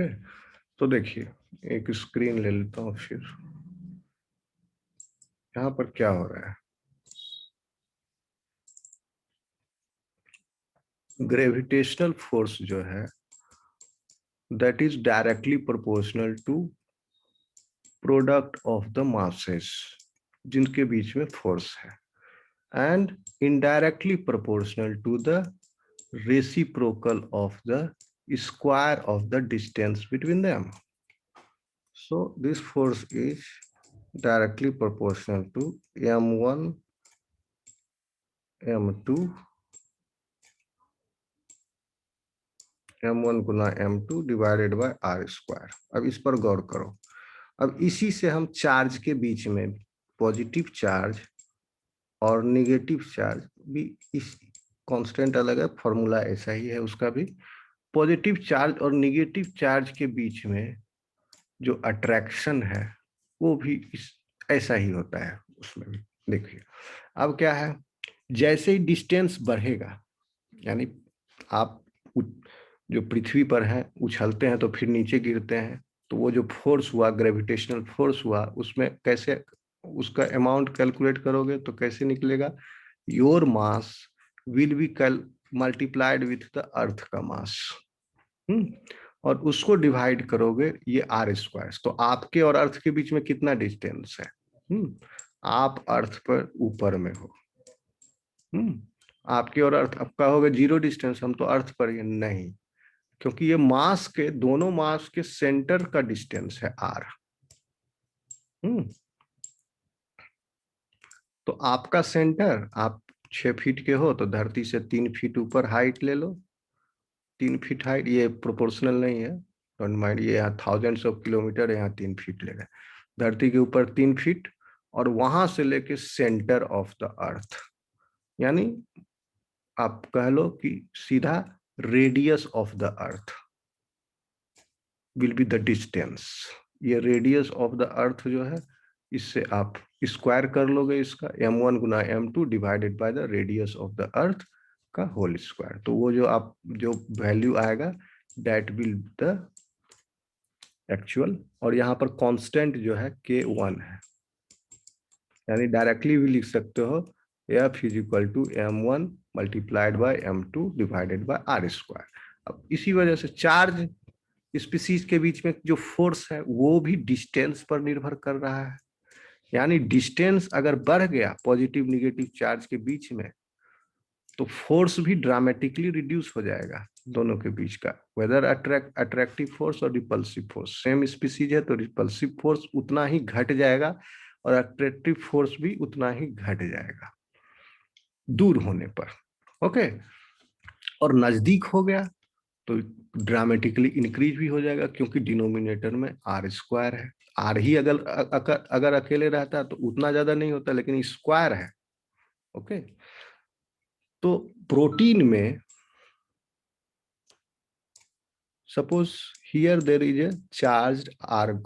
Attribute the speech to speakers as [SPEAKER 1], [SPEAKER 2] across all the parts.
[SPEAKER 1] Okay, तो देखिए एक स्क्रीन ले लेता हूँ फिर। यहाँ पर क्या हो रहा है, ग्रेविटेशनल फोर्स जो है that is directly proportional to product of the masses, जिनके बीच में फोर्स है, and indirectly proportional to the reciprocal of the square of the distance between them. So this force is directly proportional to m1 m2 m1 गुना m2 divided by R square. अब इस पर गौर करो। अब इसी से हम चार्ज के बीच में पॉजिटिव चार्ज और निगेटिव चार्ज भी, इस कांस्टेंट अलग है, फॉर्मूला ऐसा ही है उसका भी। पॉजिटिव चार्ज और निगेटिव चार्ज के बीच में जो अट्रैक्शन है वो भी इस ऐसा ही होता है उसमें भी। देखिए अब क्या है, जैसे ही डिस्टेंस बढ़ेगा, यानी आप जो पृथ्वी पर हैं उछलते हैं तो फिर नीचे गिरते हैं, तो वो जो फोर्स हुआ, ग्रेविटेशनल फोर्स हुआ, उसमें कैसे उसका अमाउंट कैलकुलेट करोगे तो कैसे निकलेगा, your mass will be multiplied with the earth का मास, और उसको डिवाइड करोगे ये आर स्क्वायर। तो आपके और अर्थ के बीच में कितना डिस्टेंस है, आप अर्थ पर ऊपर में हो, आपके और अर्थ, अब कहोगे जीरो डिस्टेंस, हम तो अर्थ पर ही नहीं, क्योंकि ये मास के, दोनों मास के सेंटर का डिस्टेंस है आर। तो आपका सेंटर, आप 6 फीट के हो तो धरती से 3 फीट ऊपर हाइट ले लो, 3 फीट हाइट, ये प्रोपोर्शनल नहीं है, डोंट माइंड, ये यहाँ थाउजेंड्स ऑफ किलोमीटर है, यहाँ 3 फीट ले गए, धरती के ऊपर 3 फीट, और वहां से लेके सेंटर ऑफ द अर्थ, यानी आप कह लो कि सीधा radius of the earth will be the distance. ये रेडियस ऑफ द अर्थ जो है, इससे आप स्क्वायर कर लोगे इसका, m1 गुना m2 divided by the radius of the earth का होल स्क्वायर। तो वो जो आप जो वैल्यू आएगा दैट विल द एक्चुअल, और यहाँ पर कांस्टेंट जो है k1 है, यानी डायरेक्टली भी लिख सकते हो F is equal to m1 multiplied by m2 divided by R square. अब इसी वजह से चार्ज स्पीसीज के बीच में जो फोर्स है वो भी डिस्टेंस पर निर्भर कर रहा है, यानी डिस्टेंस अगर बढ़ गया पॉजिटिव निगेटिव चार्ज के बीच में तो फोर्स भी ड्रामेटिकली रिड्यूस हो जाएगा दोनों के बीच का, वेदर अट्रैक्टिव फोर्स और रिपल्सिव फोर्स। सेम स्पीसीज है तो रिपल्सिव फोर्स उतना ही घट जाएगा और अट्रैक्टिव फोर्स भी उतना ही घट जाएगा दूर होने पर। ओके, और नजदीक हो गया तो ड्रामेटिकली इंक्रीज भी हो जाएगा, क्योंकि डिनोमिनेटर में आर स्क्वायर है। आर ही अगर अकेले रहता तो उतना ज्यादा नहीं होता, लेकिन स्क्वायर है। ओके, तो प्रोटीन में suppose here there is a charged R,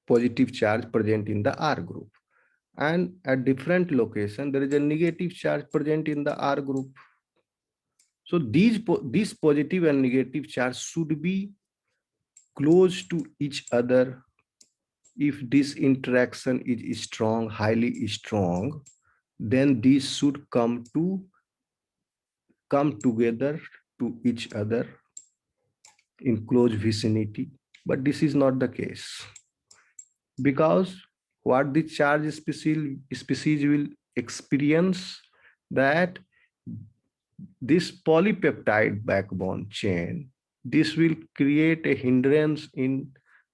[SPEAKER 1] positive charge present in the R group, and at different location there is a negative charge present in the R group. So these positive and negative charge should be close to each other. If this interaction is strong, highly strong, then these should come together to each other in close vicinity. But this is not the case, because what the charge species will experience, that this polypeptide backbone chain, this will create a hindrance in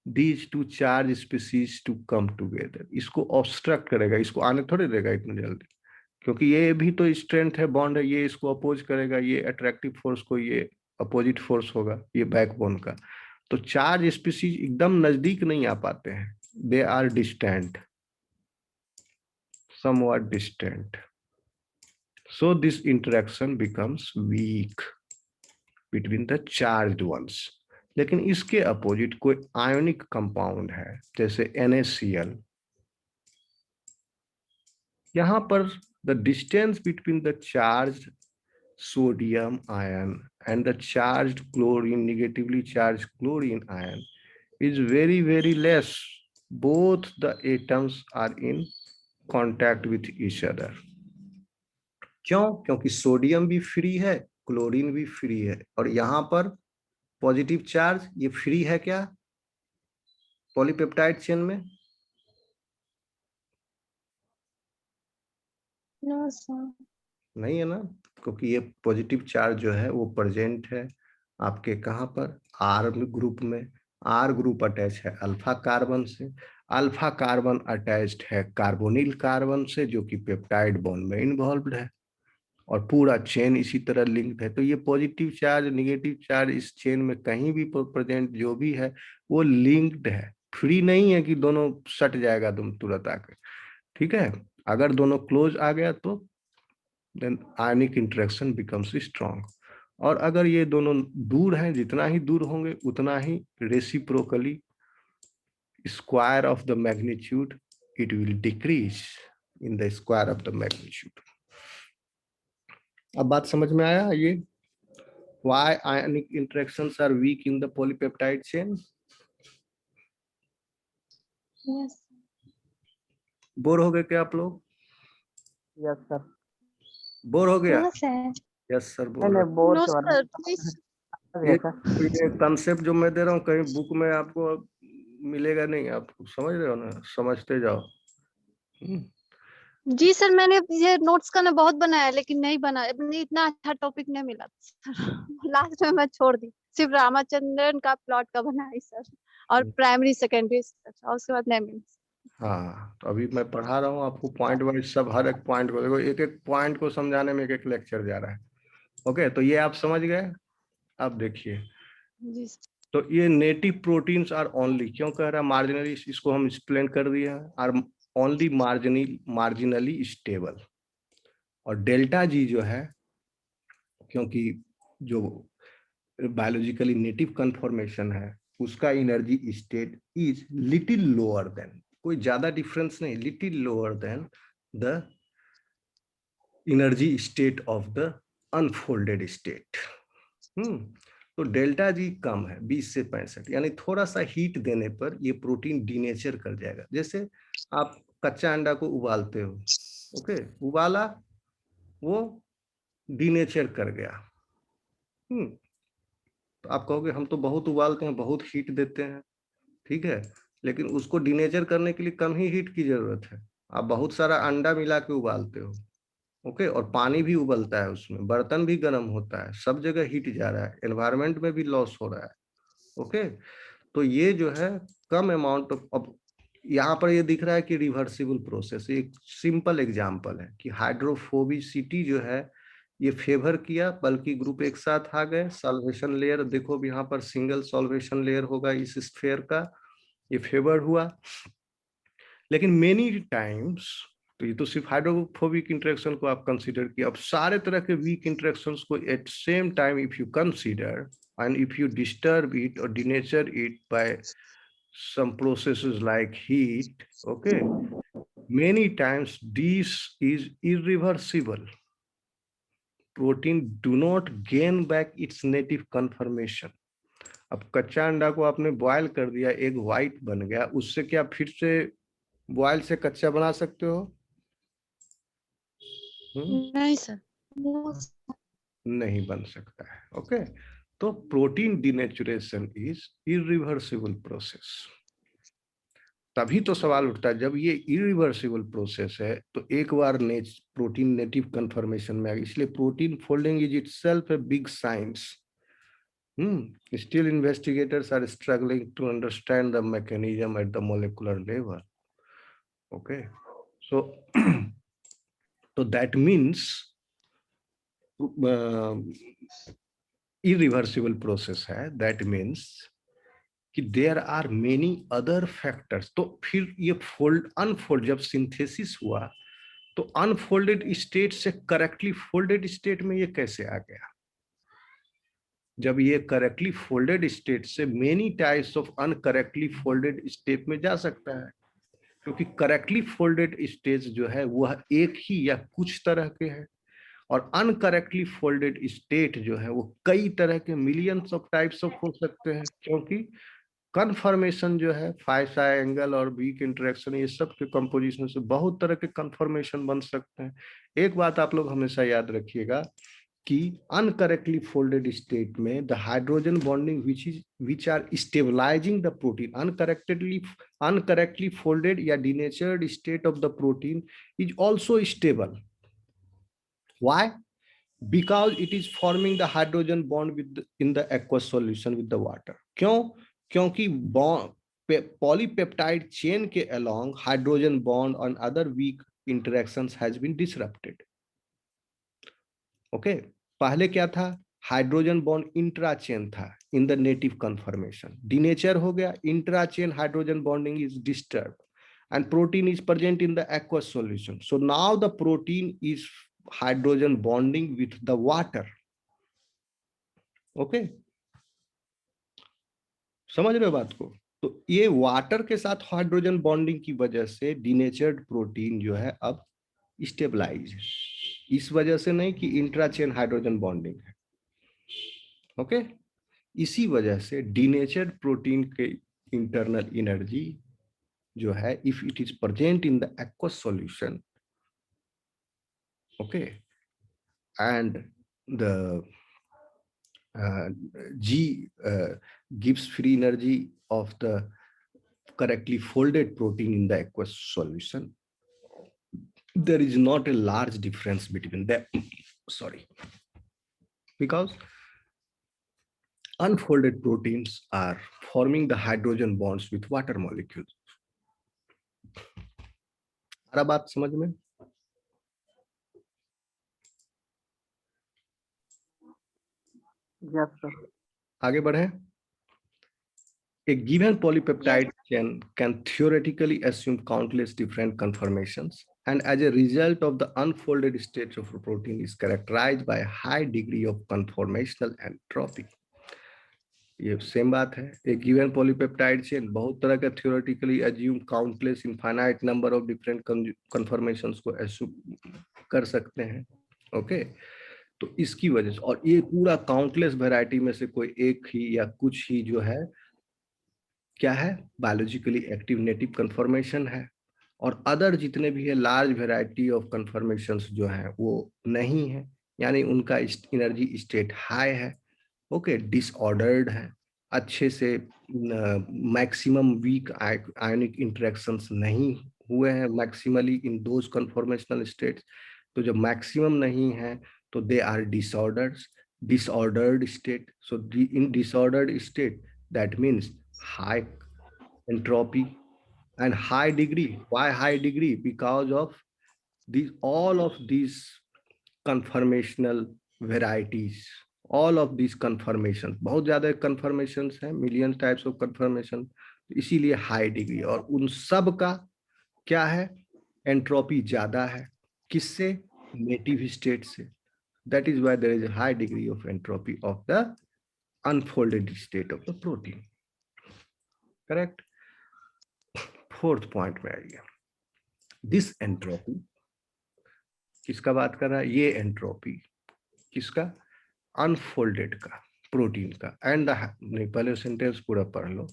[SPEAKER 1] these two charge species to come together. इसको obstruct करेगा, इसको आने थोड़े देगा इतनी जल्दी, क्योंकि ये भी तो स्ट्रेंथ है, बॉन्ड है, ये इसको अपोज करेगा, ये अट्रैक्टिव फोर्स को, ये अपोजिट फोर्स होगा ये बैकबोन का। तो चार्ज स्पीसीज एकदम नजदीक नहीं आ पाते हैं, they are distant, somewhat distant. So this interaction becomes weak between the charged ones. लेकिन इसके अपोजिट कोई आयोनिक कंपाउंड है जैसे NaCl, यहाँ पर the distance between the charged sodium ion and the charged chlorine, negatively charged chlorine ion is very, very less. Both the atoms are in contact with each other. क्यों? क्योंकि sodium भी free है, chlorine भी free है, और यहां पर positive charge ये फ्री है क्या पॉलीपेप्टाइड चेन में?
[SPEAKER 2] No sir.
[SPEAKER 1] नहीं है ना, क्योंकि ये पॉजिटिव चार्ज जो है वो प्रेजेंट है आपके कहाँ पर, आर ग्रुप में। आर ग्रुप अटैच है अल्फा कार्बन से, अल्फा कार्बन अटैच्ड है कार्बोनिल कार्बन से, जो कि पेप्टाइड बॉन्ड में इन्वॉल्व है, और पूरा चेन इसी तरह लिंक्ड है। तो ये पॉजिटिव चार्ज निगेटिव चार्ज इस चेन में कहीं भी प्रेजेंट जो भी है वो लिंक्ड है, फ्री नहीं है कि दोनों सट जाएगा तुम तुरंत आकर। ठीक है, अगर दोनों क्लोज आ गया तो देन आयनिक इंटरेक्शन बिकम्स स्ट्रॉन्ग, और अगर ये दोनों दूर हैं, जितना ही दूर होंगे उतना ही reciprocally square of the magnitude it will decrease in the square of the magnitude. अब बात समझ में आया ये why ionic interactions are weak in the polypeptide chain?
[SPEAKER 2] Yes
[SPEAKER 1] bore हो गए क्या आप लोग?
[SPEAKER 3] Yes sir.
[SPEAKER 1] बोर हो गया?
[SPEAKER 2] सर।
[SPEAKER 1] यस सर बोल
[SPEAKER 3] नहीं
[SPEAKER 1] रहा
[SPEAKER 3] नहीं बोर
[SPEAKER 2] नो
[SPEAKER 3] से
[SPEAKER 2] सर प्लीज।
[SPEAKER 1] हूँ। ये कंसेप्ट जो मैं दे रहा हूँ कहीं बुक में आपको मिलेगा नहीं, आप समझ रहे हो ना, समझते जाओ।
[SPEAKER 2] जी सर, मैंने ये नोट्स का ना बहुत बनाया है, लेकिन नहीं बना, इतना अच्छा टॉपिक नहीं मिला सर। लास्ट में मैं छोड़ दी, सिर्फ रामाचंद्रन का प्लॉट का बनाया सर, और प्राइमरी सेकेंडरी सर, और उसके बाद नहीं मिला।
[SPEAKER 1] हाँ, तो अभी मैं पढ़ा रहा हूँ आपको पॉइंट वाइज, सब हर एक पॉइंट को देखो, एक एक पॉइंट को समझाने में एक एक लेक्चर जा रहा है। ओके, तो ये आप समझ गए। अब देखिए,
[SPEAKER 2] जी
[SPEAKER 1] तो ये नेटिव प्रोटीन्स आर ओनली, क्यों कह रहा है मार्जिनली, इसको हम एक्सप्लेन कर दिए हैं, आर ओनली मार्जिनली स्टेबल। और डेल्टा जी जो है, क्योंकि जो बायोलॉजिकली नेटिव कन्फॉर्मेशन है उसका energy state is little lower than, कोई ज्यादा डिफरेंस नहीं, little lower than the energy state of the unfolded state. तो डेल्टा जी कम है 20 से 65, यानी थोड़ा सा हीट देने पर ये प्रोटीन डीनेचर कर जाएगा। जैसे आप कच्चा अंडा को उबालते हो, ओके, उबाला, वो डीनेचर कर गया। तो आप कहोगे हम तो बहुत उबालते हैं, बहुत हीट देते हैं, ठीक है, लेकिन उसको डीनेचर करने के लिए कम ही हीट की जरूरत है। आप बहुत सारा अंडा मिला के उबालते हो, ओके, और पानी भी उबलता है उसमें, बर्तन भी गर्म होता है, सब जगह हीट जा रहा है, एनवायरमेंट में भी लॉस हो रहा है। ओके, तो ये जो है कम अमाउंट ऑफ, अब यहाँ पर ये दिख रहा है कि रिवर्सिबल प्रोसेस, एक सिंपल एग्जांपल है कि हाइड्रोफोबिसिटी जो है ये फेवर किया, बल्कि ग्रुप एक साथ आ गए, सॉल्वेशन लेयर देखो अब यहाँ पर सिंगल सॉल्वेशन लेयर होगा इस स्फीयर का, ये फेवर हुआ। लेकिन मेनी टाइम्स, तो ये तो सिर्फ हाइड्रोफोबिक इंटरेक्शन को आप कंसीडर किया, अब सारे तरह के वीक इंटरेक्शंस को at same time if you consider and if you disturb it or denature it by some processes like heat, okay, many times this is irreversible. Protein do not gain back its native conformation. अब कच्चा अंडा को आपने boil कर दिया, egg white बन गया, उससे क्या फिर से बॉयल से कच्चा बना सकते हो?
[SPEAKER 2] नहीं सर।
[SPEAKER 1] नहीं बन सकता है। ओके, तो protein denaturation is irreversible process. तभी तो सवाल उठता है, जब ये इरिवर्सिबल प्रोसेस है तो एक बार प्रोटीन नेटिव कन्फर्मेशन में आ गई, इसलिए protein folding is itself a big science. Still investigators are struggling to understand the mechanism at the molecular level. Okay, so so that means irreversible process है, that means कि there are many other factors. तो फिर ये fold unfold, जब synthesis हुआ तो unfolded state से correctly folded state में ये कैसे आ गया? जब ये करेक्टली फोल्डेड स्टेट से many types of incorrectly folded state में जा सकता है, क्योंकि करेक्टली फोल्डेड स्टेज जो है वह एक ही या कुछ तरह के हैं, और अनकरेक्टली फोल्डेड स्टेट जो है वो कई तरह के मिलियंस ऑफ टाइप्स ऑफ हो सकते हैं, क्योंकि कन्फर्मेशन जो है फाइसा एंगल और वीक इंटरेक्शन ये सब के कंपोजिशन से बहुत तरह के कन्फर्मेशन बन सकते हैं। एक बात आप लोग हमेशा याद रखिएगा कि अनकरेक्टली फोल्डेड स्टेट में the hydrogen bonding which are stabilising the protein, incorrectly folded या denatured state of the protein is also stable. Why? Because it is forming the hydrogen bond in the aqueous solution with the water. क्यों? क्योंकि polypeptide chain के along hydrogen bond on other weak interactions has been disrupted. Okay? पहले क्या था? Hydrogen bond intra chain था in the native conformation, denature हो गया, intra chain hydrogen bonding is disturb and protein is present in the aqueous solution. So now the protein is hydrogen bonding with the water. Okay, समझ रहे हो बात को? तो ये वाटर के साथ हाइड्रोजन बॉन्डिंग की वजह से डिनेचर्ड प्रोटीन जो है अब स्टेबलाइज है, इस वजह से नहीं कि इंट्राचेन हाइड्रोजन बॉन्डिंग है। ओके, इसी वजह से डिनेचर्ड प्रोटीन के इंटरनल एनर्जी जो है if it is present in the aqueous solution, okay, and the G gives free energy of the correctly folded protein in the aqueous solution, there is not a large difference between them. Sorry, because unfolded proteins are forming the hydrogen bonds with water molecules. सारा बात समझ में?
[SPEAKER 3] Yes, sir.
[SPEAKER 1] आगे बढ़े। A given polypeptide chain can theoretically assume countless different conformations, and as a result of the unfolded state of a protein is characterized by a high degree of conformational entropy. ये same बात है। एक given polypeptide chain बहुत तरह का theoretically assume countless infinite number of different conformations को assume कर सकते हैं। ओके, तो इसकी वजह से, और ये पूरा काउंटलेस वैरायटी में से कोई एक ही या कुछ ही जो है क्या है, बायोलॉजिकली एक्टिव नेटिव कन्फर्मेशन है, और अदर जितने भी है लार्ज वैरायटी ऑफ कन्फर्मेशंस जो है वो नहीं है, यानी उनका एनर्जी स्टेट हाई है। ओके, डिसऑर्डर्ड है, अच्छे से मैक्सिमम वीक आयोनिक इंटरेक्शंस नहीं हुए हैं maximally in those conformational states. तो जब मैक्सिमम नहीं है तो they are disordered state. So in disordered state that means high entropy and high degree. Why high degree? Because of these, all of these conformational varieties, all of these conformations, बहुत ज्यादा conformations हैं, million types of conformation, इसीलिए high degree। और उन सब का क्या है, एंट्रोपी ज्यादा है, किससे? नेटिव स्टेट से। that is why there is a high degree of entropy of the unfolded state of the protein. Correct. Fourth point में आइए, दिस एंट्रोपी किसका बात कर रहा है? ये एंट्रोपी किसका? अनफोल्डेड का, प्रोटीन का। एंड पहले सेंटेंस पूरा पढ़ लो।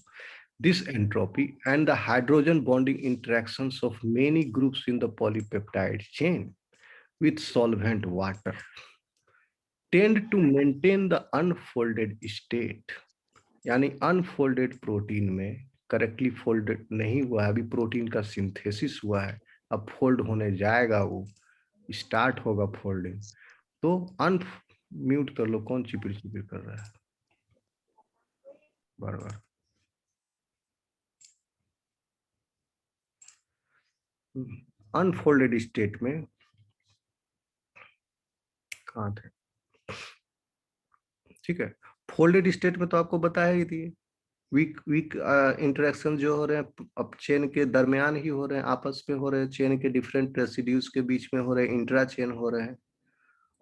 [SPEAKER 1] This entropy and the hydrogen bonding interactions of many groups in the polypeptide chain with solvent water tend to maintain the unfolded state. यानी अनफोल्डेड प्रोटीन में करेक्टली फोल्डेड नहीं हुआ है, अभी प्रोटीन का सिंथेसिस हुआ है, अब फोल्ड होने जाएगा, वो स्टार्ट होगा फोल्डिंग। तो म्यूट कर लो, कौन चिपिर चिपिर कर रहा है बार बार? अनफोल्डेड स्टेट में कहाँ थे? ठीक है, फोल्डेड स्टेट में तो आपको बताया ही थी, वीक इंटरेक्शन जो हो रहे हैं अब चेन के दरमियान ही हो रहे हैं, आपस में हो रहे हैं, चेन के डिफरेंट रेसिड्यूज के बीच में हो रहे हैं, इंट्रा चेन हो रहे हैं।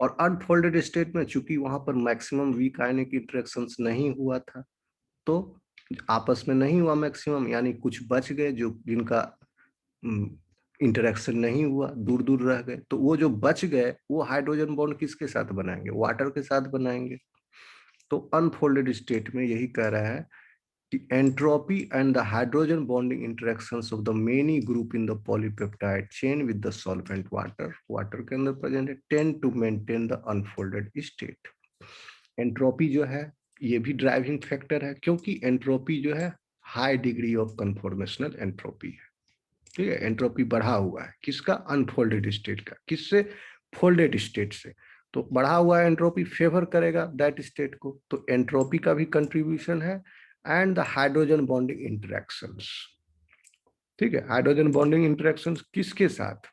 [SPEAKER 1] और अनफोल्डेड स्टेट में चूंकि वहां पर मैक्सिमम वीक आयनिक इंटरेक्शंस नहीं हुआ था, तो आपस में नहीं हुआ मैक्सिमम, यानी कुछ बच गए जो जिनका इंटरेक्शन नहीं हुआ, दूर दूर रह गए, तो वो जो बच गए वो हाइड्रोजन बॉन्ड किसके साथ बनाएंगे? वाटर के साथ बनाएंगे। तो अनफोल्डेड स्टेट में यही कह रहा है कि entropy and the hydrogen bonding interactions of the many group in the polypeptide chain with the solvent water के अंदर प्रेजेंट है, tend to maintain the unfolded state। Entropy जो है ये भी ड्राइविंग फैक्टर है, क्योंकि एंट्रोपी जो है high degree of conformational entropy है। ठीक है, एंट्रोपी बढ़ा हुआ है किसका? अनफोल्डेड स्टेट का। किससे? फोल्डेड स्टेट से। तो बढ़ा हुआ एंट्रोपी फेवर करेगा दैट स्टेट को, तो एंट्रोपी का भी कंट्रीब्यूशन है and the hydrogen bonding interactions. ठीक है, हाइड्रोजन बॉन्डिंग इंटरेक्शंस किसके साथ?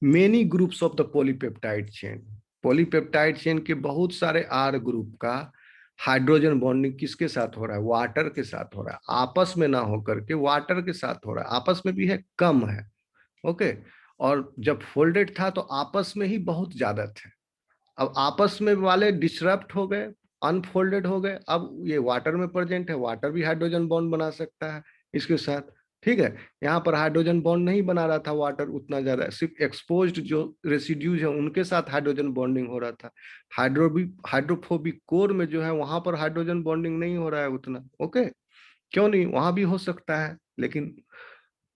[SPEAKER 1] Many groups of the polypeptide chain. Polypeptide chain के बहुत सारे आर ग्रुप का हाइड्रोजन बॉन्डिंग किसके साथ हो रहा है? वाटर के साथ हो रहा है। आपस में ना होकर के वाटर के साथ हो रहा है। आपस में भी है, कम है। ओके, और जब फोल्डेड था तो आपस में ही बहुत ज्यादा थे। अब आपस में वाले डिसरप्ट हो गए, अनफोल्डेड हो गए। अब ये वाटर में प्रेजेंट है, वाटर भी हाइड्रोजन बॉन्ड बना सकता है इसके साथ। ठीक है, यहाँ पर हाइड्रोजन बॉन्ड नहीं बना रहा था वाटर उतना ज्यादा, सिर्फ एक्सपोज्ड जो रेसिड्यूज है उनके साथ हाइड्रोजन बॉन्डिंग हो रहा था। हाइड्रोफोबिक कोर में जो है वहां पर हाइड्रोजन बॉन्डिंग नहीं हो रहा है उतना। ओके, क्यों नहीं? वहां भी हो सकता है, लेकिन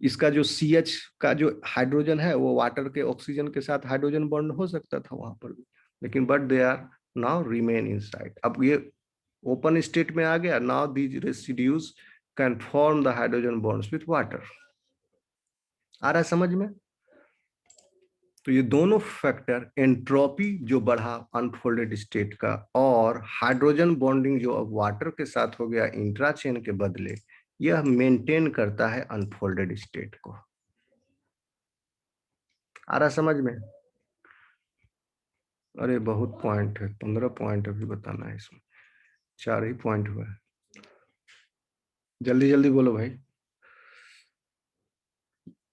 [SPEAKER 1] इसका जो CH का जो हाइड्रोजन है वो वाटर के ऑक्सीजन के साथ हाइड्रोजन बॉन्ड हो सकता था वहां पर भी, लेकिन but they are now remain inside. अब ये ओपन स्टेट में आ गया। Now these residues can form the hydrogen bonds with water. आ रहा है समझ में? तो ये दोनों फैक्टर, एंट्रोपी जो बढ़ा अनफोल्डेड स्टेट का, और हाइड्रोजन बॉन्डिंग जो अब वाटर के साथ हो गया इंट्रा चेन के बदले, यह मेंटेन करता है अनफोल्डेड स्टेट को। आ रहा समझ में? अरे बहुत पॉइंट है, 15 पॉइंट अभी बताना है इसमें, 4 ही पॉइंट हुआ है। जल्दी जल्दी बोलो भाई,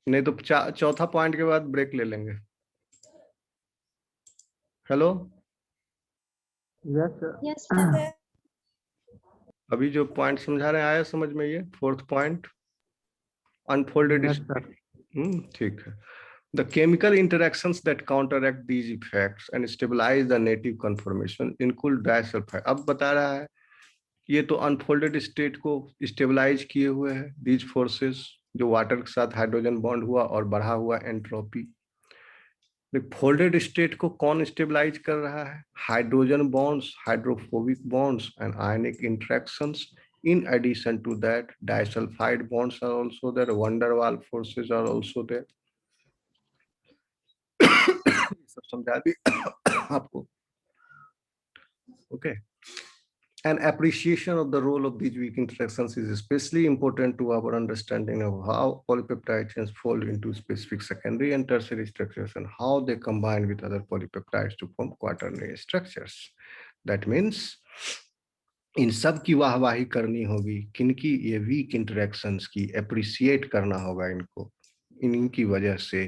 [SPEAKER 1] नहीं तो चौथा पॉइंट के बाद ब्रेक ले लेंगे। Hello,
[SPEAKER 3] yes sir.
[SPEAKER 2] Yes sir.
[SPEAKER 1] अभी जो पॉइंट समझा रहे हैं आया समझ में? ये 4th point, unfolded
[SPEAKER 3] yes
[SPEAKER 1] state.
[SPEAKER 3] Sir.
[SPEAKER 1] ठीक है। The chemical interactions that counteract these effects and stabilize the native conformation include disulfide। अब बता रहा है ये तो अनफोल्डेड स्टेट को स्टेबलाइज किए हुए हैं दीज फोर्सेस, जो वाटर के साथ हाइड्रोजन बॉन्ड हुआ और बढ़ा हुआ एंट्रोपी। फोल्डेड स्टेट को कौन स्टेबलाइज कर रहा है? Hydrogen bonds, hydrophobic bonds and ionic interactions. In addition to that, disulfide bonds are also there, van der Waals forces are also there। सब समझा दी आपको। Okay, an appreciation of the role of these weak interactions is especially important to our understanding of how polypeptide chains fall into specific secondary and tertiary structures and how they combine with other polypeptides to form quaternary structures। That means इन सब की वाहवाही करनी होगी, किनकी? ये week interactions की appreciate करना होगा इनको। इनकी वजह से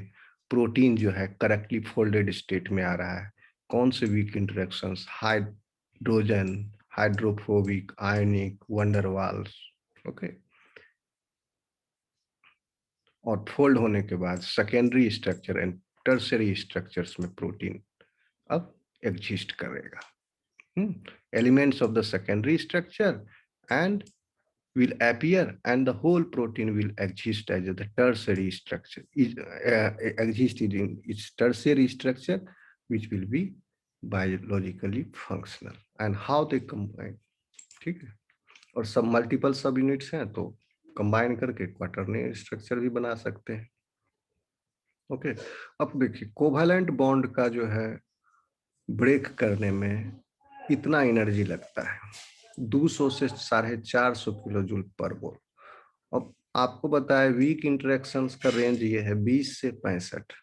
[SPEAKER 1] प्रोटीन जो है करेक्टली फोल्डेड स्टेट में आ रहा है। कौन से वीक इंटरेक्शंस? हाइड्रोजन, हाइड्रोफोबिक, आयनिक, van der Waals। ओके, और फोल्ड होने के बाद secondary structure and tertiary structures में प्रोटीन अब एग्जिस्ट करेगा। Elements of the secondary structure and will appear and the whole protein will exist as the tertiary structure, exist in its tertiary structure, which will be biologically functional and how they combine। ठीक है, और सब multiple सब units हैं तो combine करके quaternary structure भी बना सकते हैं। ओके, अब देखिए कोवैलेंट बॉन्ड का जो है ब्रेक करने में इतना एनर्जी लगता है, 200 से 450 किलो जूल पर मोल। अब आपको बताया वीक इंटरेक्शंस का रेंज ये है 20 से 65।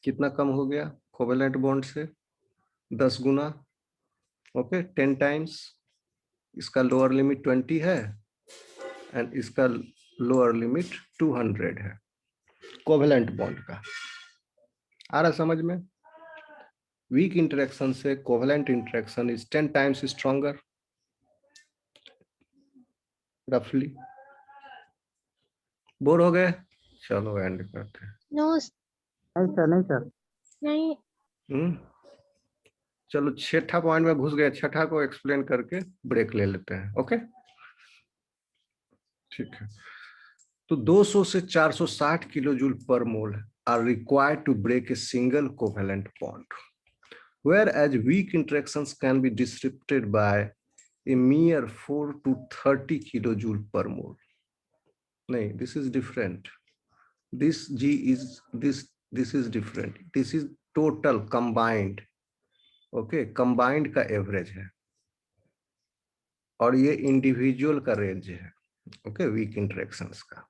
[SPEAKER 1] कितना कम हो गया कोवैलेंट बॉन्ड से? 10 गुना। Okay, 10 times. इसका लोअर लिमिट 20 है एंड इसका लोअर लिमिट 200 है कोवैलेंट बॉन्ड का। आ रहा समझ में? वीक इंटरेक्शन से covalent interaction is 10 times stronger रफली। बोर हो गए? चलो एंड करते हैं।
[SPEAKER 2] नो
[SPEAKER 3] नहीं सर, नहीं सर।
[SPEAKER 2] नहीं।
[SPEAKER 1] चलो छठा पॉइंट में घुस गए, छठा को एक्सप्लेन करके ब्रेक ले लेते हैं। ओके ठीक है। तो 200 से 460 kilo joule per mole are required to break a single covalent bond, whereas weak interactions can be disrupted by a mere 4 to 30 kilojoule per mole. नहीं, this is different. This G is this is different. This is total combined. Okay, combined का average है और ये individual का range है। Okay, week interactions का।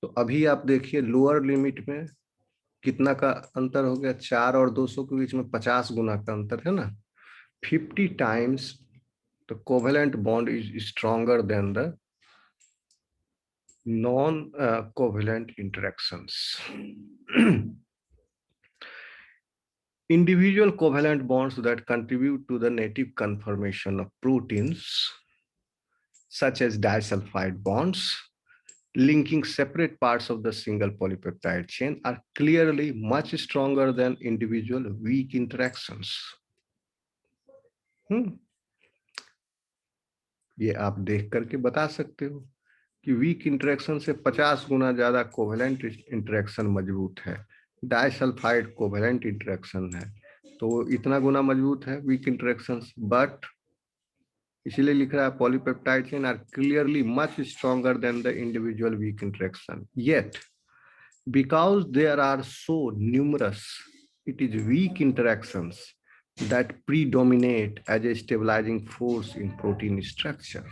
[SPEAKER 1] तो अभी आप देखिए लोअर लिमिट में कितना का अंतर हो गया, 4 और 200 के बीच में 50 गुना का अंतर है ना। 50 times the covalent bond is stronger than the non-covalent interactions. Individual covalent bonds that contribute to the native conformation of proteins, such as disulfide bonds, linking separate parts of the single polypeptide chain, are clearly much stronger than individual weak interactions. ये आप देख करके बता सकते हो कि weak interaction से 50 गुना ज्यादा कोवेलेंट इंटरेक्शन मजबूत है। डाइसल्फाइड कोवेलेंट इंटरेक्शन है तो वो इतना गुना मजबूत है वीक इंटरेक्शंस, बट इसलिए लिख रहा है polypeptide chain are clearly much stronger than the individual weak interaction, yet because there are so numerous it is weak interactions that predominate as a stabilizing force in protein structure.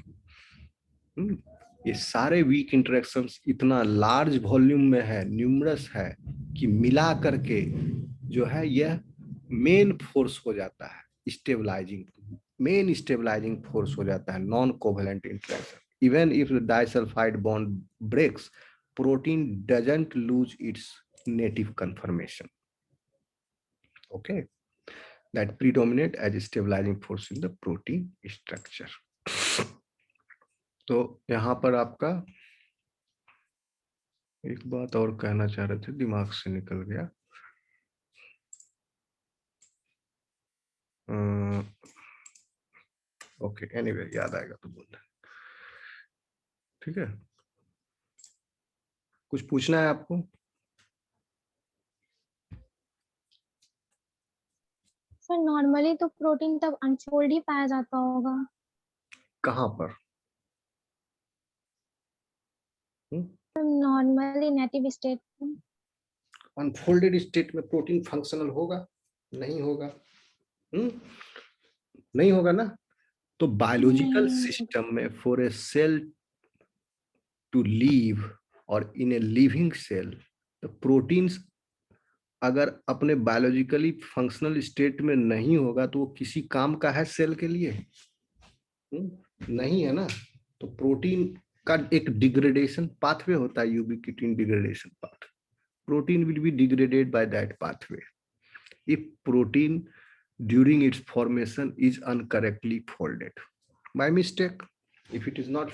[SPEAKER 1] ये सारे week interactions इतना large volume में है, numerous है कि मिला करके जो है यह मेन फोर्स हो जाता है, स्टेबलाइजिंग मेन स्टेबलाइजिंग फोर्स हो जाता है non covalent interaction. Even if the disulphide bond breaks, protein doesn't lose its native conformation. Okay, that predominate as a stabilizing force in the protein structure. तो यहाँ पर आपका एक बात और कहना चाह रहे थे, दिमाग से निकल गया। ओके, एनीवे याद आएगा तो बोलना। ठीक है, कुछ पूछना है आपको?
[SPEAKER 4] सर नॉर्मली तो प्रोटीन तब अनफोल्ड ही पाया जाता होगा।
[SPEAKER 1] कहाँ पर?
[SPEAKER 4] नॉर्मली नेटिव स्टेट में।
[SPEAKER 1] अनफोल्डेड स्टेट में प्रोटीन फंक्शनल होगा? नहीं होगा। नहीं होगा ना। तो बायोलॉजिकल सिस्टम में for a cell to live और in a living cell, the proteins अगर अपने बायोलॉजिकली फंक्शनल स्टेट में नहीं होगा तो वो किसी काम का है सेल के लिए? नहीं है ना। तो प्रोटीन का एक डिग्रेडेशन पाथवे होता है, ubiquitin degradation path. Protein will be degraded by that pathway if protein during its formation is incorrectly folded by mistake. If it is not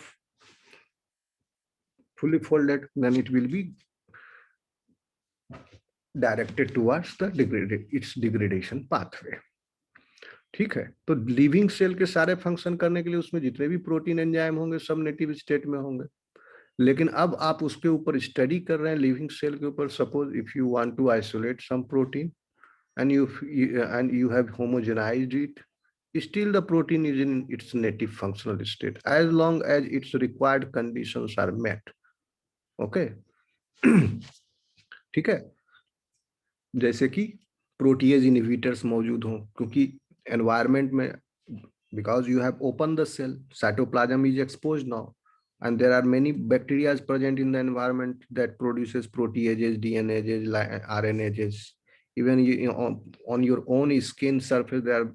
[SPEAKER 1] fully folded, then it will be directed towards the its degradation pathway. ठीक है, तो living cell के सारे function करने के लिए उसमें जितने भी प्रोटीन एंजाइम होंगे सब नेटिव स्टेट में होंगे। लेकिन अब आप उसके ऊपर स्टडी कर रहे हैं लिविंग सेल के ऊपर। Suppose if you want to isolate some protein and you have homogenized it, still the protein is in its native functional state as long as its required conditions are met. Okay. ठीक है, जैसे कि protease inhibitors मौजूद हों, क्योंकि environment में because you have opened the cell, cytoplasm is exposed now and there are many bacteria present in the environment that produces proteases, DNases, RNases. Even on your own skin surface there are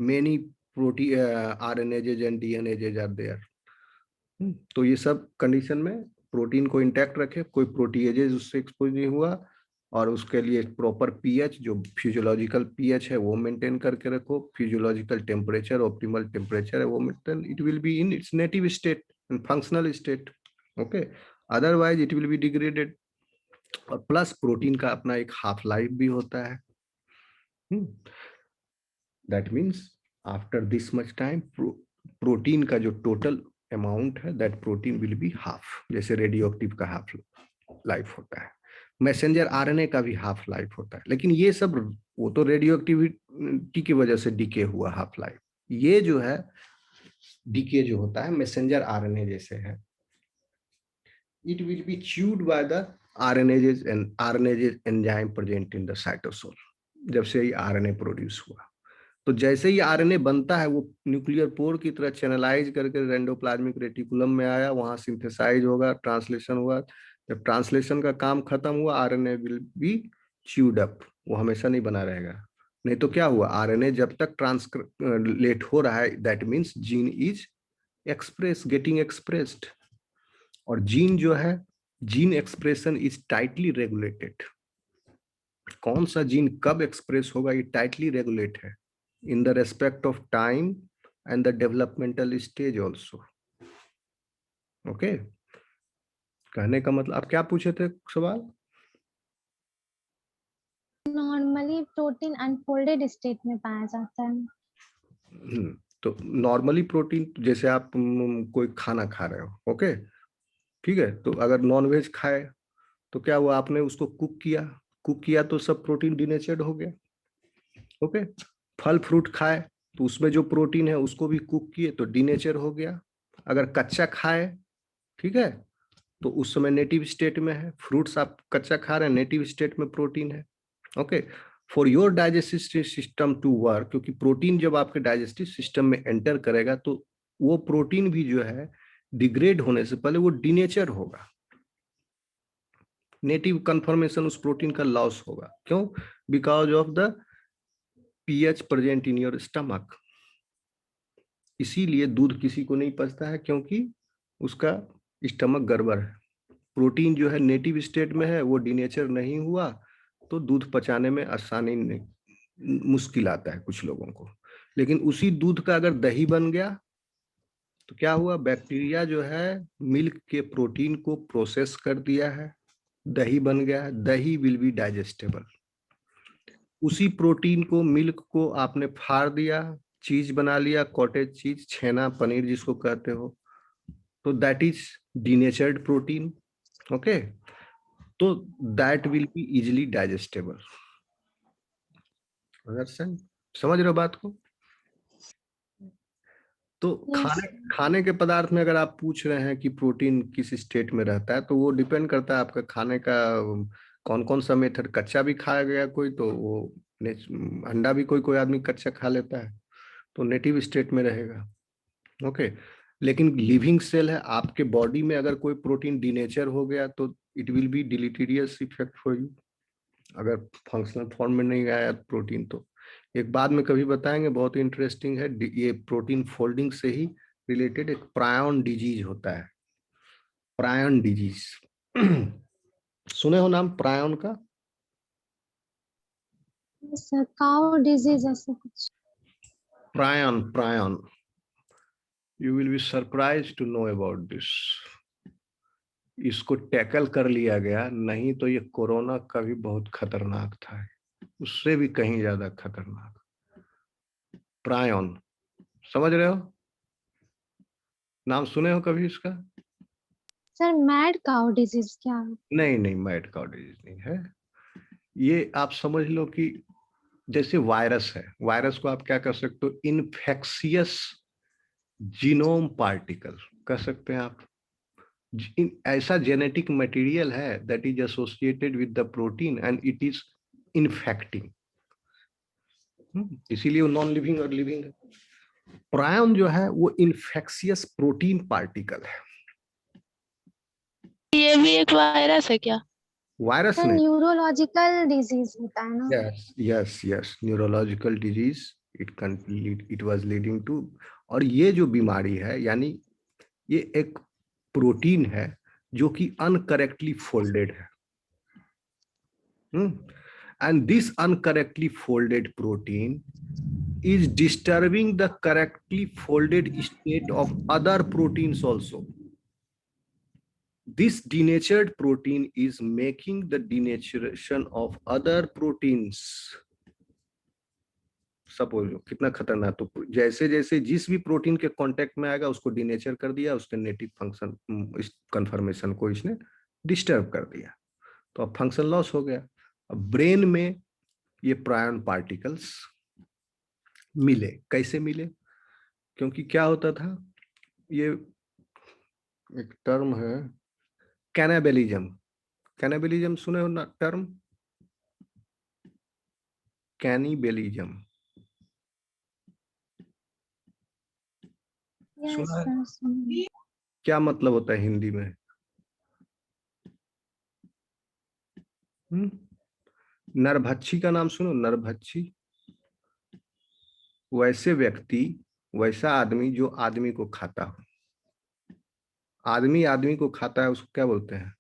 [SPEAKER 1] many RNases and DNases are there. तो ये सब condition में protein को intact रखे, कोई proteases उससे expose नहीं हुआ और उसके लिए प्रॉपर पीएच जो फिजियोलॉजिकल पीएच है वो मेंटेन करके रखो, फिजियोलॉजिकल टेम्परेचर ऑप्टिमल टेम्परेचर है वो maintain, it will be in its native state and functional state. Okay, otherwise it will be degraded और प्लस प्रोटीन का अपना एक हाफ लाइफ भी होता है। That means after this much time protein का जो टोटल अमाउंट है that protein will be half, जैसे रेडियो एक्टिव का हाफ लाइफ होता है, मैसेंजर आरएनए का भी हाफ लाइफ होता है। लेकिन ये सब वो तो रेडियो एक्टिविटी की वजह से डीके हुआ हाफ लाइफ, ये जो है डीके जो होता है मैसेंजर आरएनए जैसे है, it will be chewed by the RNases and RNase enzyme present in the cytosol। जब से ही आरएनए प्रोड्यूस हुआ तो जैसे ही आरएनए बनता है वो न्यूक्लियर पोर की तरह चैनलाइज करके रेंडोप्लाज्मिक रेटिकुलम में आया, वहां सिंथेसाइज होगा, ट्रांसलेशन हुआ। जब ट्रांसलेशन का काम खत्म हुआ RNA will be chewed up, वो हमेशा नहीं बना रहेगा। नहीं तो क्या हुआ, आरएनए जब तक ट्रांसलेट हो रहा है that means gene is getting expressed, और जीन जो है gene expression is tightly regulated. कौन सा जीन कब एक्सप्रेस होगा ये टाइटली रेगुलेट है in the respect of time and the developmental stage also. Okay, कहने का मतलब आप क्या पूछे थे सवाल?
[SPEAKER 4] नॉर्मली प्रोटीन अनफोल्डेड स्टेट में पाया जाता है।
[SPEAKER 1] तो नॉर्मली प्रोटीन जैसे आप कोई खाना खा रहे हो, ओके ठीक है, तो अगर नॉनवेज खाए तो क्या हुआ, आपने उसको कुक किया तो सब प्रोटीन डिनेचर्ड हो गया। ओके, फल फ्रूट खाए तो उसमें जो प्रोटीन है उसको भी कुक किए तो डिनेचर हो गया। अगर कच्चा खाए ठीक है तो उस समय नेटिव स्टेट में है, फ्रूट्स आप कच्चा खा रहे हैं नेटिव स्टेट में प्रोटीन है। Okay, for your digestive system to work, क्योंकि प्रोटीन जब आपके डाइजेस्टिव सिस्टम में एंटर करेगा तो वो प्रोटीन भी जो है डिग्रेड होने से पहले वो डिनेचर होगा, नेटिव कन्फर्मेशन उस प्रोटीन का लॉस होगा। क्यों? Because of the pH present in your stomach. इसीलिए दूध किसी को नहीं पचता है क्योंकि उसका स्टमक गड़बड़ है, प्रोटीन जो है नेटिव स्टेट में है वो डिनेचर नहीं हुआ तो दूध पचाने में आसानी नहीं, मुश्किल आता है कुछ लोगों को। लेकिन उसी दूध का अगर दही बन गया तो क्या हुआ, बैक्टीरिया जो है मिल्क के प्रोटीन को प्रोसेस कर दिया है, दही बन गया है, दही विल बी डाइजेस्टेबल। उसी प्रोटीन को मिल्क को आपने फाड़ दिया, चीज बना लिया, कॉटेज चीज, छेना, पनीर जिसको कहते हो, तो that is denatured protein. Okay, तो that will be easily digestible. समझ रहे हो बात को? तो खाने के पदार्थ में अगर आप पूछ रहे हैं कि प्रोटीन किस स्टेट में रहता है तो वो डिपेंड करता है आपका खाने का कौन कौन सा मेथड। कच्चा भी खाया गया कोई तो वो अंडा भी कोई आदमी कच्चा खा लेता है तो नेटिव स्टेट में रहेगा। ओके, लेकिन लिविंग सेल है आपके बॉडी में, अगर कोई प्रोटीन डिनेचर हो गया तो it will be deleterious effect for you, अगर फंक्शनल फॉर्म में नहीं आया प्रोटीन तो। एक बाद में कभी बताएंगे, बहुत इंटरेस्टिंग है ये, प्रोटीन फोल्डिंग से ही रिलेटेड एक प्रायन डिजीज होता है, प्रायन डिजीज सुने हो नाम प्रायन का?
[SPEAKER 4] काउ डिजीज ऐसे कुछ।
[SPEAKER 1] Prion you will be surprise to know about this. इसको टैकल कर लिया गया, नहीं तो ये कोरोना का भी बहुत खतरनाक था, उससे भी कहीं ज्यादा खतरनाक। प्रायन समझ रहे हो, नाम सुने हो कभी इसका?
[SPEAKER 4] सर मैड काउ डिजीज क्या है?
[SPEAKER 1] नहीं मैड काउ डिजीज नहीं है, ये आप समझ लो कि जैसे वायरस है, वायरस को आप क्या कर सकते हो, इन्फेक्शियस जीनोम पार्टिकल कह सकते हैं आप। ऐसा जेनेटिक मटेरियल है that is associated with the protein and it is infecting, इसीलिए वो नॉन लिविंग और लिविंग है। प्रायन जो है वो इन्फेक्शियस प्रोटीन पार्टिकल है।
[SPEAKER 5] ये भी एक वायरस है क्या?
[SPEAKER 1] वायरस
[SPEAKER 4] सर
[SPEAKER 1] नहीं,
[SPEAKER 4] न्यूरोलॉजिकल डिजीज होता है ना?
[SPEAKER 1] Yes neurological disease it was leading to. और ये जो बीमारी है यानी ये एक प्रोटीन है जो कि अनकरेक्टली फोल्डेड है, and this uncorrectly folded protein is disturbing the correctly folded state of other proteins also. This denatured protein is making the denaturation of other proteins. Suppose कितना खतरनाक, तो जैसे जैसे जिस भी प्रोटीन के कांटेक्ट में आएगा उसको डिनेचर कर दिया, उसके नेटिव फंक्शन इस कन्फर्मेशन को इसने डिस्टर्ब कर दिया, तो अब फंक्शन लॉस हो गया। अब ब्रेन में ये प्रायन पार्टिकल्स मिले, कैसे मिले? क्योंकि क्या होता था, ये एक टर्म है कैनाबेलिज्म। कैनाबेलिज्म सुने हो ना टर्म? कैनिबेलिज्म
[SPEAKER 4] Yes,
[SPEAKER 1] सुना है?
[SPEAKER 4] sir. सुना।
[SPEAKER 1] क्या मतलब होता है हिंदी में? नरभक्षी का नाम सुनो, नरभक्षी। वैसे व्यक्ति, वैसा आदमी जो आदमी को खाता हो। आदमी आदमी को खाता है, उसको क्या बोलते हैं?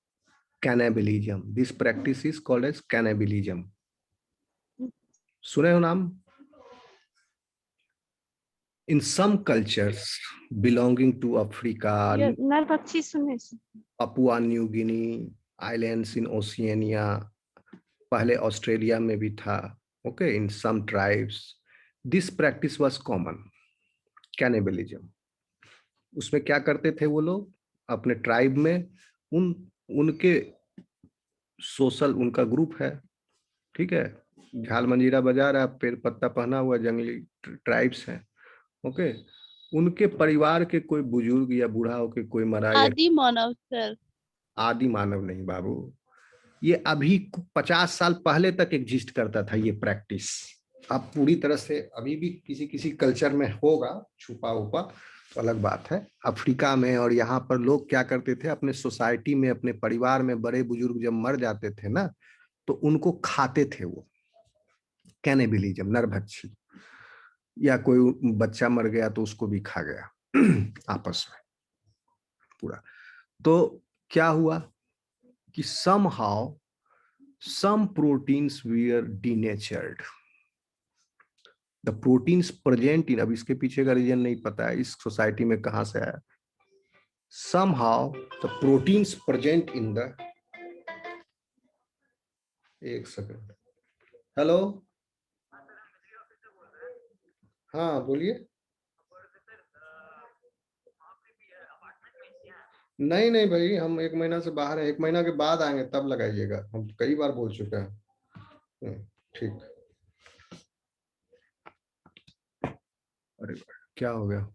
[SPEAKER 1] Cannibalism. This practice is called as cannibalism. सुने हो नाम? In some cultures belonging to Africa,
[SPEAKER 2] नरभक्षी सुने से।
[SPEAKER 1] Papua New Guinea, islands in Oceania, पहले ऑस्ट्रेलिया में भी था, okay, in some tribes this practice was common, cannibalism। उसमें क्या करते थे वो लोग अपने ट्राइब में, उनके सोशल, उनका ग्रुप है, ठीक है, झाल मंजीरा बजा रहा, पेड़ पत्ता पहना हुआ, जंगली ट्राइब्स हैं, ओके, उनके परिवार के कोई बुजुर्ग या बूढ़ा होके कोई मरा, या
[SPEAKER 5] आदि मानव सर।
[SPEAKER 1] आदि मानव नहीं बाबू, ये अभी 50 साल पहले तक एग्जिस्ट करता था ये प्रैक्टिस। अब पूरी तरह से अभी भी किसी किसी कल्चर में होगा छुपा उपा, तो अलग बात है। अफ्रीका में और यहाँ पर लोग क्या करते थे, अपने सोसाइटी में, अपने परिवार में बड़े बुजुर्ग जब मर जाते थे ना, तो उनको खाते थे वो, कैनिबलिज्म, नरभक्षी। या कोई बच्चा मर गया तो उसको भी खा गया आपस में पूरा। तो क्या हुआ कि somehow some proteins were denatured. The proteins present in, अब इसके पीछे का रीजन नहीं पता है, इस सोसाइटी में कहां से आया। Somehow the proteins present in the, एक सेकंड, हेलो, हाँ बोलिए। नहीं नहीं भाई, हम 1 महीना से बाहर है, 1 महीना के बाद आएंगे तब लगाइएगा, हम कई बार बोल चुके हैं। ठीक। अरे क्या हो गया,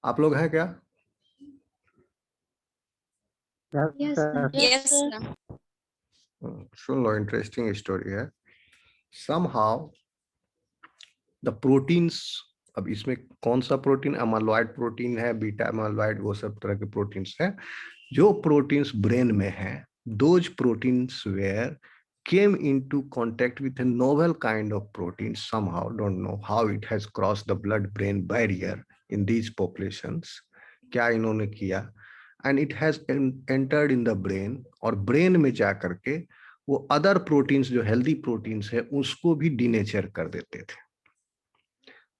[SPEAKER 1] आप लोग हैं क्या?
[SPEAKER 4] Yes, sir.
[SPEAKER 5] Yes sir.
[SPEAKER 1] सुन लो, इंटरेस्टिंग स्टोरी है। Somehow the proteins, अब इसमें कौन सा प्रोटीन, अमाइलॉइड प्रोटीन है, बीटा अमाइलॉइड, वो सब तरह के प्रोटीन्स हैं। जो प्रोटीन्स ब्रेन में हैं, those proteins were came into contact with a novel kind of protein somehow, don't know how it has crossed the blood brain barrier in these populations, क्या इन्होंने किया, and it has entered in the brain, और brain में जा करके वो other proteins जो healthy proteins है उसको भी डिनेचर कर देते थे।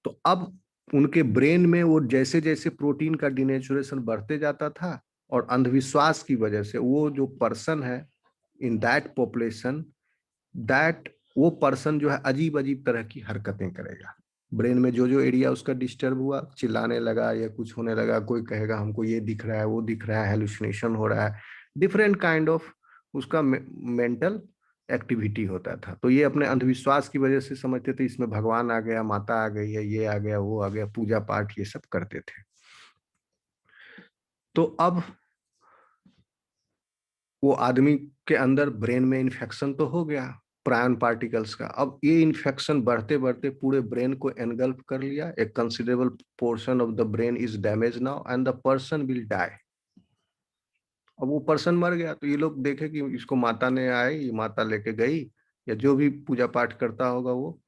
[SPEAKER 1] तो अब उनके ब्रेन में वो जैसे जैसे प्रोटीन का डिनेचुरेशन बढ़ते जाता था, और अंधविश्वास की वजह से वो जो पर्सन है इन दैट पॉपुलेशन, दैट वो पर्सन जो है अजीब अजीब तरह की हरकतें करेगा। ब्रेन में जो जो एरिया उसका डिस्टर्ब हुआ, चिल्लाने लगा या कुछ होने लगा, कोई कहेगा हमको ये दिख रहा है, वो दिख रहा है, हेलुसिनेशन हो रहा है, डिफरेंट काइंड ऑफ उसका मेंटल एक्टिविटी होता था। तो ये अपने अंधविश्वास की वजह से समझते थे इसमें भगवान आ गया, माता आ गई है, ये आ गया, वो आ गया, पूजा पाठ ये सब करते थे। तो अब वो आदमी के अंदर ब्रेन में इन्फेक्शन तो हो गया प्रायन पार्टिकल्स का। अब ये इन्फेक्शन बढ़ते बढ़ते पूरे ब्रेन को एनगल्फ कर लिया, एक considerable portion of the brain is damage now and the person will die. अब वो पर्सन मर गया, तो ये लोग देखे कि इसको माता ने आई, ये माता लेके गई, या जो भी पूजा पाठ करता होगा वो,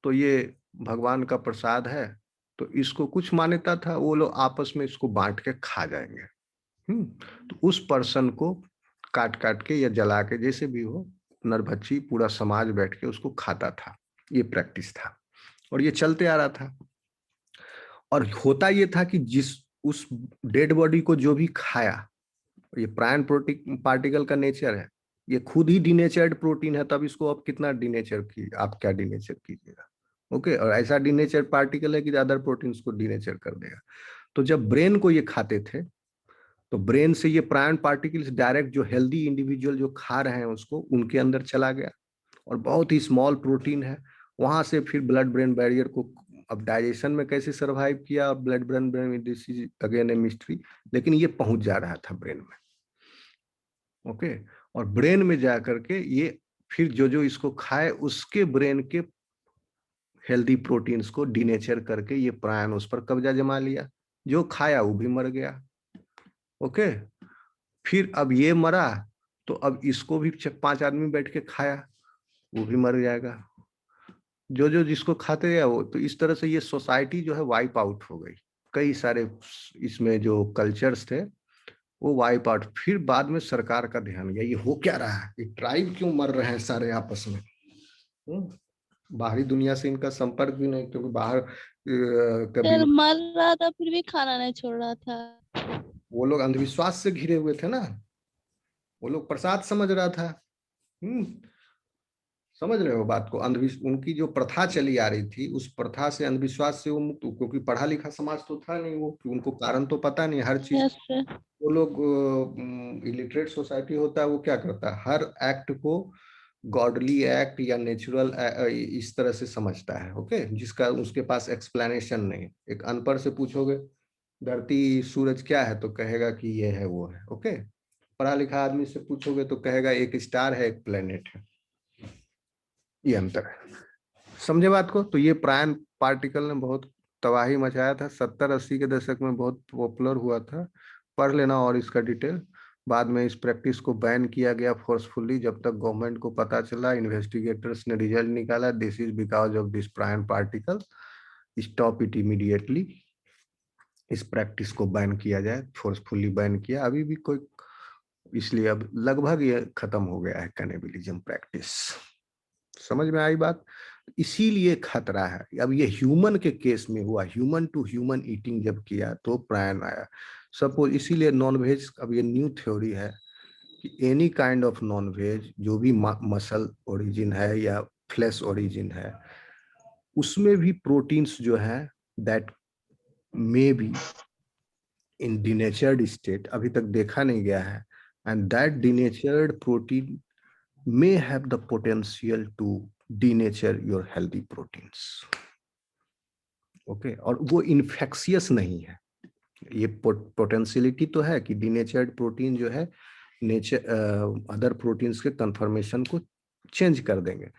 [SPEAKER 1] तो ये भगवान का प्रसाद है, तो इसको कुछ मान्यता था, वो लोग आपस में इसको बांट के खा जाएंगे। तो उस पर्सन को काट काट के या जला के, जैसे भी हो, नरभक्षी पूरा समाज बैठ के उसको खाता था। ये प्रैक्टिस था और ये चलते आ रहा था। और होता ये था कि जिस उस डेड बॉडी को जो भी खाया, ये प्रायन पार्टिकल का नेचर है, ये खुद ही डीनेचर्ड प्रोटीन है, तब इसको अब कितना डीनेचर की आप क्या डीनेचर कीजिएगा। ओके, और ऐसा डीनेचर पार्टिकल है कि अदर प्रोटीन्स को डीनेचर कर देगा। तो जब ब्रेन को ये खाते थे तो ब्रेन से ये प्रायन पार्टिकल्स डायरेक्ट जो हेल्दी इंडिविजुअल जो खा रहे हैं उसको, उनके अंदर चला गया, और बहुत ही स्मॉल प्रोटीन है। वहां से फिर ब्लड ब्रेन बैरियर को, अब डाइजेशन में कैसे सर्वाइव किया, blood brain barrier disease again a mystery, लेकिन ये पहुंच जा रहा था ब्रेन में। ओके, और ब्रेन में जा करके ये फिर जो जो इसको खाए उसके ब्रेन के हेल्दी प्रोटीन्स को डीनेचर करके ये प्रायन उस पर कब्जा जमा लिया, जो खाया वो भी मर गया। ओके, फिर अब ये मरा तो अब इसको भी 5 आदमी बैठ के खाया, वो भी मर जाएगा, जो जो जिसको खाते गया वो। तो इस तरह से ये सोसाइटी जो है वाइप आउट हो गई, कई सारे इसमें जो कल्चर्स थे वो वाइप आउट। फिर बाद में सरकार का ध्यान गया, ये हो क्या रहा है, ये ट्राइब क्यों मर रहे हैं सारे आपस में। बाहरी दुनिया से इनका संपर्क भी नहीं, क्योंकि बाहर कभी
[SPEAKER 5] मर रहा था फिर भी खाना नहीं छोड़ रहा था।
[SPEAKER 1] वो लोग अंधविश्वास से घिरे हुए थे ना, वो लोग प्रसाद समझ रहा था। समझ रहे हो बात को, उनकी जो प्रथा चली आ रही थी उस प्रथा से, अंधविश्वास से वो मुक्त, क्योंकि पढ़ा लिखा समाज तो था नहीं वो, उनको कारण तो पता नहीं हर चीज।
[SPEAKER 5] Yes sir.
[SPEAKER 1] वो लोग इलिटरेट सोसाइटी होता है, वो क्या करता है, हर एक्ट को गॉडली एक्ट या नेचुरल इस तरह से समझता है। ओके, जिसका उसके पास एक्सप्लेनेशन नहीं। एक अनपढ़ से पूछोगे धरती सूरज क्या है तो कहेगा कि ये है वो है। ओके, पढ़ा लिखा आदमी से पूछोगे तो कहेगा एक स्टार है, एक प्लेनेट है। ये अंतर है, समझे बात को। तो ये प्रायन पार्टिकल ने बहुत तबाही मचाया था, 70-80 के दशक में बहुत पॉपुलर हुआ था, पढ़ लेना और इसका डिटेल। बाद में इस प्रैक्टिस को बैन किया गया फोर्सफुली, जब तक गवर्नमेंट को पता चला, इन्वेस्टिगेटर्स ने रिजल्ट निकाला, this is because of this प्रायन particle, stop it immediately. इस प्रैक्टिस को बैन किया जाए, फोर्सफुली बैन किया। अभी भी कोई, इसलिए अब लगभग ये खत्म हो गया है कैनिबलिज्म प्रैक्टिस। समझ में आई बात। इसीलिए खतरा है। अब ये ह्यूमन के केस में हुआ, ह्यूमन टू ह्यूमन ईटिंग जब किया तो प्रायन आया। सपोज इसीलिए नॉनवेज, अब ये न्यू थ्योरी है कि एनी काइंड ऑफ नॉनवेज जो भी मसल ओरिजिन है या फ्लैश ओरिजिन है, उसमें भी प्रोटीन्स जो है that may be in denatured state, अभी तक देखा नहीं गया है, and that denatured protein may have the potential to denature your healthy proteins. Okay, और वो इन्फेक्शियस नहीं है। ये पोटेंशियलिटी तो है कि डिनेचर्ड प्रोटीन जो है नेचर अदर प्रोटीन्स के कन्फर्मेशन को चेंज कर देंगे,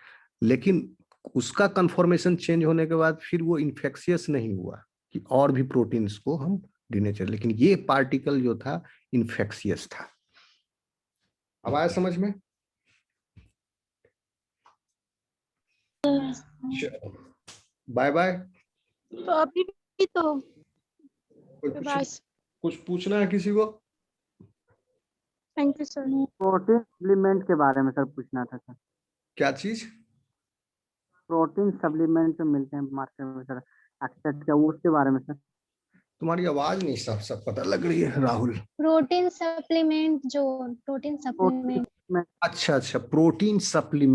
[SPEAKER 1] लेकिन उसका कन्फर्मेशन चेंज होने के बाद फिर वो इन्फेक्शियस नहीं हुआ कि और भी प्रोटीन्स को हम डिनेचर, लेकिन ये पार्टिकल जो था इन्फेक्शियस था। अब आया समझ में। Bye bye.
[SPEAKER 2] तो अभी भी तो बस।
[SPEAKER 1] कुछ पूछना है किसी को?
[SPEAKER 2] Thank you sir.
[SPEAKER 3] Protein supplement के बारे में सर पूछना था सर।
[SPEAKER 1] क्या चीज?
[SPEAKER 3] प्रोटीन सप्लीमेंट जो मिलते हैं मार्केट में सर, एक्सेस का, वो उसके बारे में सर।
[SPEAKER 1] तुम्हारी आवाज नहीं साफ साफ पता लग रही है राहुल।
[SPEAKER 4] प्रोटीन सप्लीमेंट, जो प्रोटीन सप्लीमेंट।
[SPEAKER 1] अच्छा, प्रोटीन सप्लीमेंट।